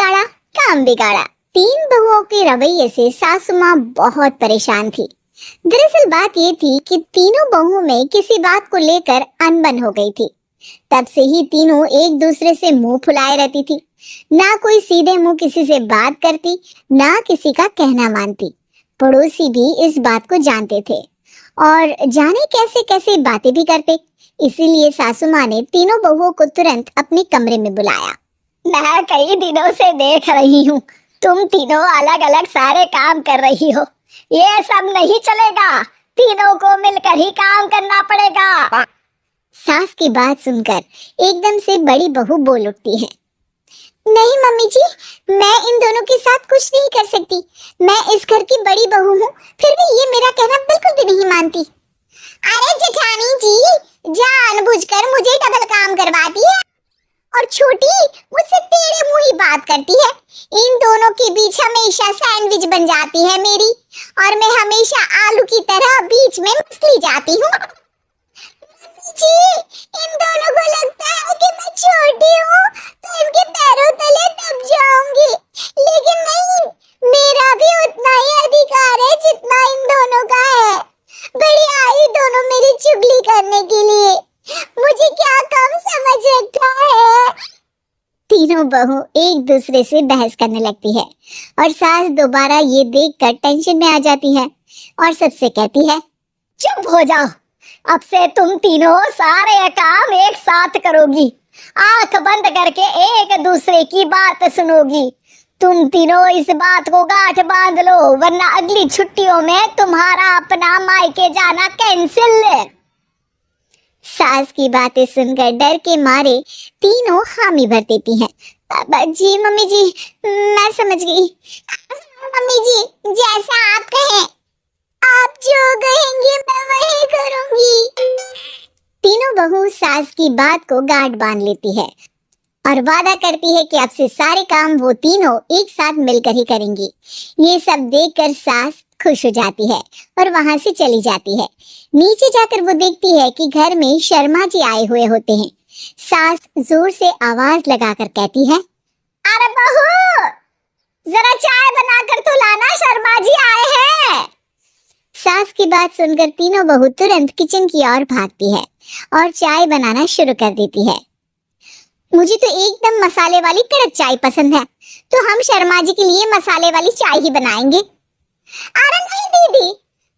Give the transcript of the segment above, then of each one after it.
बिगाड़ा, काम बिगाड़ा। तीन बहुओं के रवैये से सासू माँ बहुत परेशान थी। दरअसल बात ये थी कि तीनों बहुओं में किसी बात को लेकर अनबन हो गई थी। तब से ही तीनों एक दूसरे से मुंह फुलाए रहती थी। ना कोई सीधे मुंह किसी से बात करती, ना किसी का कहना मानती। पड़ोसी भी इस बात को जानते थे और जाने कैसे कैसे बातें भी करते। इसीलिए सासू माँ ने तीनों बहुओं को तुरंत अपने कमरे में बुलाया। मैं कई दिनों से देख रही हूँ, तुम तीनों अलग अलग सारे काम कर रही हो। ये सब नहीं चलेगा, तीनों को मिलकर ही काम करना पड़ेगा। सास की बात सुनकर एकदम से बड़ी बहू बोल उठती है। नहीं मम्मी जी, मैं इन दोनों के साथ कुछ नहीं कर सकती। मैं इस घर की बड़ी बहू हूँ, फिर भी ये मेरा कहना बिल्कुल भी नहीं मानती। अरे जेठानी जी, जानबूझकर मुझे डबल काम करवाती है और छोटी मुझसे टेढ़े मुंह ही बात करती है। इन दोनों के बीच हमेशा सैंडविच बन जाती है मेरी, और मैं हमेशा आलू की तरह बीच में मसली जाती हूँ। जी, इन दोनों को लगता है कि मैं छोटी हूँ तो इनके पैरों तले दब जाऊंगी, लेकिन नहीं, मेरा भी उतना ही अधिकार है जितना इन दोनों का है। बड़ी आई दोनों मेरी चुगली करने के लिए, मुझे क्या कम समझ रखा है। तीनों बहू एक दूसरे से बहस करने लगती है और सास दोबारा ये देखकर टेंशन में आ जाती है और सबसे कहती है, चुप हो जाओ, अब से तुम तीनों सारे काम एक साथ करोगी, आंख बंद करके एक दूसरे की बात सुनोगी। तुम तीनों इस बात को गांठ बांध लो, वरना अगली छुट्टियों में तुम्हारा अपना मायके जाना कैंसिल। सास की बातें सुनकर डर के मारे तीनों हामी भर देती हैं। जी मम्मी जी, मैं समझ गई। मम्मी जी, जैसा आप कहें, आप जो कहेंगे मैं वही करूंगी। तीनों बहू सास की बात को गांठ बांध लेती है और वादा करती है कि अब से सारे काम वो तीनों एक साथ मिलकर ही करेंगी। ये सब देखकर सास खुश हो जाती है और वहां से चली जाती है। नीचे जाकर वो देखती है कि घर में शर्मा जी आए हुए होते हैं। सास जोर से आवाज लगाकर कहती है, अरे बहू, जरा चाय बनाकर तो लाना, शर्मा जी आए हैं। सास की बात सुनकर तीनों बहू तुरंत किचन की ओर भागती है और चाय बनाना शुरू कर देती है। मुझे तो एकदम मसाले वाली कड़क चाय पसंद है, तो हम शर्मा जी के लिए मसाले वाली चाय ही बनाएंगे। अरे नहीं दीदी,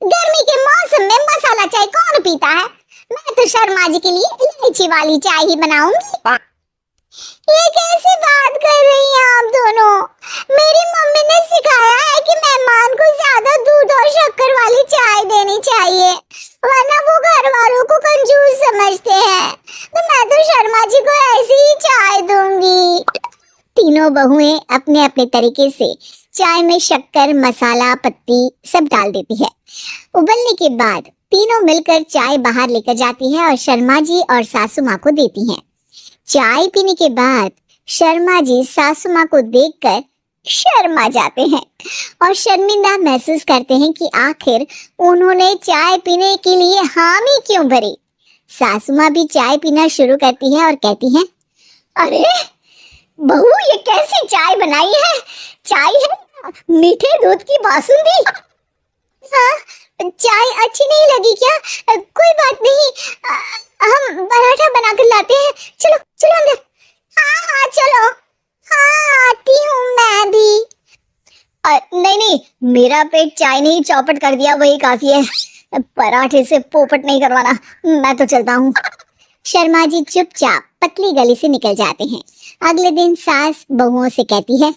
गर्मी के मौसम में मसाला चाय कौन पीता है? मैं तो शर्मा जी के लिए इलायची वाली चाय ही बनाऊंगी। ये कैसी बात कर रही हैं आप दोनों? मेरी मम्मी ने सिखाया है कि मेहमान को ज्यादा दूध और शक्कर वाली चाय देनी चाहिए, वरना वो घर वालों को कंजूस समझते हैं। तो मैं तो शर्मा जी को ऐसी ही चाय दूंगी। तीनों बहुएं अपने अपने तरीके से चाय में शक्कर, मसाला, पत्ती सब डाल देती है। उबलने के बाद तीनों मिलकर चाय बाहर लेकर जाती है और शर्मा जी और सासू माँ को देती हैं। चाय पीने के बाद शर्मा जी सासू माँ को देखकर शर्मा जाते हैं और शर्मिंदा महसूस करते हैं कि आखिर उन्होंने चाय पीने के लिए हामी क्यों भरी। सासू माँ भी चाय पीना शुरू करती है और कहती है, अरे बहू, ये कैसी चाय बनाई है? चाय है मीठे दूध की बासुंदी। हाँ, चाय अच्छी नहीं लगी क्या? कोई बात नहीं, हम पराठा बनाकर लाते हैं। चलो चलो अंदर। हाँ चलो। हाँ, आती हूँ मैं भी। नहीं नहीं, मेरा पेट चाय ने ही चौपट कर दिया, वही काफी है। पराठे से पोपट नहीं करवाना, मैं तो चलता हूँ। शर्मा जी चुपचाप पतली गली से निकल जाते हैं। अगले दिन सास बहुओं से कहती है,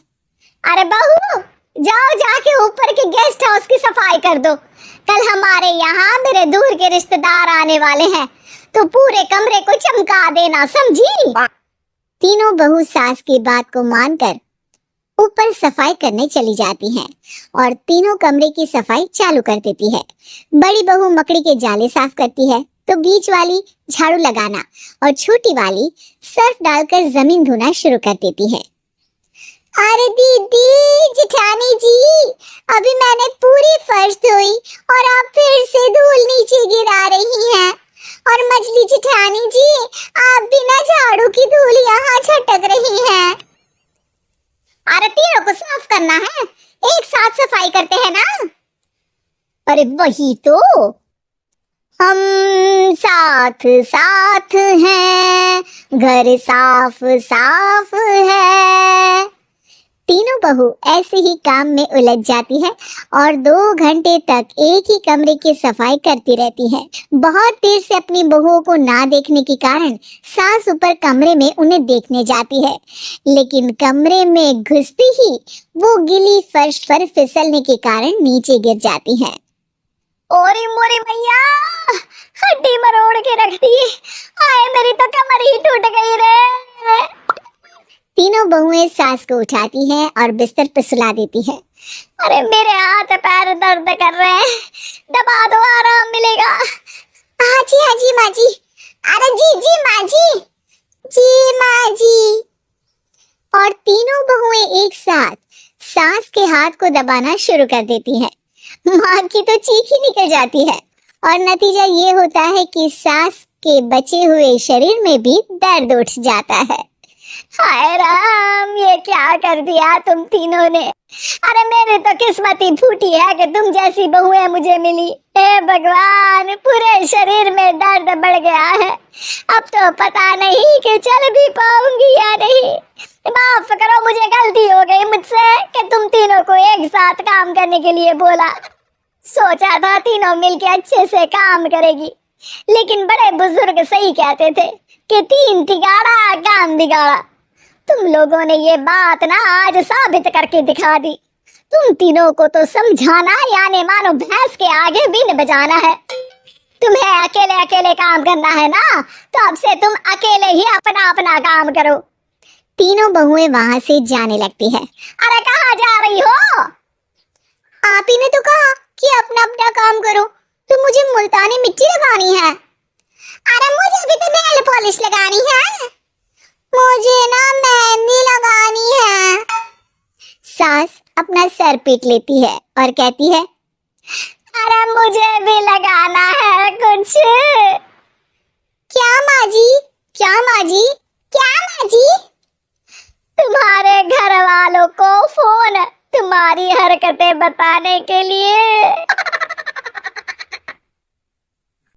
अरे बहू, जाओ जाके ऊपर के गेस्ट हाउस की सफाई कर दो। कल हमारे यहाँ मेरे दूर के रिश्तेदार आने वाले हैं, तो पूरे कमरे को चमका देना, समझी? तीनों बहू सास की बात को मानकर ऊपर सफाई करने चली जाती हैं और तीनों कमरे की सफाई चालू कर देती है। बड़ी बहू मकड़ी के जाले साफ करती है, तो बीच वाली झाड़ू लगाना और छोटी वाली सर्फ डालकर जमीन धोना शुरू कर देती है। अरे दीदी, जेठानी जी, अभी मैंने पूरी फर्श धोई और आप फिर से धूल नीचे गिरा रही हैं। और मछली जेठानी जी, आप बिना झाड़ू की धूल यहाँ छटक रही हैं। अरे करना है, एक साथ सफाई करते हैं ना। अरे वही तो, हम साथ साथ हैं, घर साफ साफ है। तीनों बहू ऐसे ही काम में उलझ जाती है और 2 घंटे तक एक ही कमरे की सफाई करती रहती है। बहुत देर से अपनी बहुओं को ना देखने के कारण सास ऊपर कमरे में उन्हें देखने जाती है, लेकिन कमरे में घुसते ही वो गीली फर्श पर फिसलने के कारण नीचे गिर जाती है। ओरी मोरी मैया, हड्डी मरोड़ के रख दी, आए मेरी तो कमर ही टूट गई रे। तीनों बहुएं सास को उठाती हैं और बिस्तर पर सुला देती है। अरे मेरे हाथ पैर दर्द कर रहे हैं, दबा दो, आराम मिलेगा। हाँ जी माँ जी। अरे जी माँ जी। और तीनों बहुएं एक साथ सास के हाथ को दबाना शुरू कर देती हैं। माँ की तो चीख ही निकल जाती है और नतीजा ये होता है कि सास के बचे हुए शरीर में भी दर्द उठ जाता है। हाय राम, ये क्या कर दिया तुम तीनों ने। अरे मेरी तो किस्मत ही फूटी है कि तुम जैसी बहुएं मुझे मिली। हे भगवान, पूरे शरीर में दर्द बढ़ गया है, अब तो पता नहीं कि चल भी पाऊंगी या नहीं। माफ करो, मुझे गलती हो गई मुझसे कि तुम तीनों को एक साथ काम करने के लिए बोला। सोचा था तीनों मिलके अच्छे से काम करेगी, लेकिन बड़े बुजुर्ग सही कहते थे कि 3 तिगाड़ा काम बिगाड़ा। तुम लोगों ने ये बात ना आज साबित करके दिखा दी। तुम तीनों को तो समझाना यानी मानो भैंस के आगे बीन बजाना है। तुम्हें अकेले अकेले काम करना है ना, तो अब से तुम अकेले ही अपना अपना काम करो। तीनों बहुएं वहां से जाने लगती है। अरे कहाँ जा रही हो? आप ही ने तो कहा कि अपना अपना काम करो, तो मुझे मुल्तानी मिट्टी लगानी है। अरे मुझे भी तो नेल पॉलिश लगानी है, मुझे ना मेहंदी लगानी है। सास अपना सर पीट लेती है और कहती है, अरे मुझे भी लगाना है कुछ। क्या माँ जी? क्या माँ जी? क्या माँ जी? तुम्हारे घर वालों को फोन तुम्हारी हरकतें बताने के लिए।